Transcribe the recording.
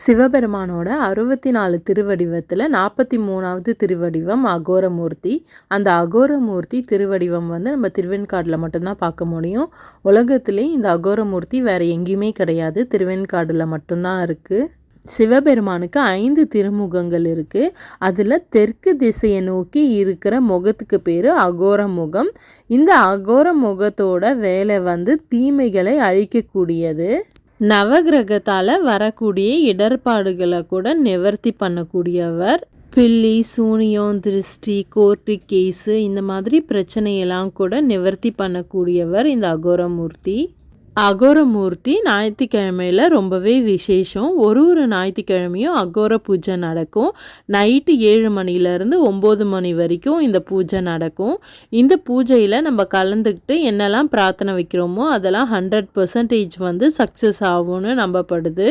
சிவபெருமானோட 64 திருவடிவத்தில் 43வது திருவடிவம் அகோரமூர்த்தி. அந்த அகோரமூர்த்தி திருவடிவம் நம்ம திருவெண்காடில் மட்டும்தான் பார்க்க முடியும். உலகத்திலே இந்த அகோரமூர்த்தி வேறு எங்கேயுமே கிடையாது, திருவெண்காடில் மட்டும்தான் இருக்குது. சிவபெருமானுக்கு 5 திருமுகங்கள் இருக்குது. அதில் தெற்கு திசையை நோக்கி இருக்கிற முகத்துக்கு பேர் அகோர முகம். இந்த அகோர முகத்தோட வேலை தீமைகளை அழிக்கக்கூடியது. நவகிரகத்தால் வரக்கூடிய இடர்பாடுகளை கூட நிவர்த்தி பண்ணக்கூடியவர். பில்லி, சூனியம், திருஷ்டி, கோர்ட்டு கேஸு இந்த மாதிரி பிரச்சனையெல்லாம் கூட நிவர்த்தி பண்ணக்கூடியவர் இந்த அகோரமூர்த்தி. அகோரமூர்த்தி ஞாயிற்றுக்கிழமையில் ரொம்பவே விசேஷம். ஒரு ஞாயிற்றுக்கிழமையும் அகோர பூஜை நடக்கும். நைட்டு 7 மணிலேருந்து 9 மணி வரைக்கும் இந்த பூஜை நடக்கும். இந்த பூஜையில் நம்ம கலந்துக்கிட்டு என்னெல்லாம் பிரார்த்தனை வைக்கிறோமோ அதெல்லாம் 100% சக்ஸஸ் ஆகும்னு நம்பப்படுது.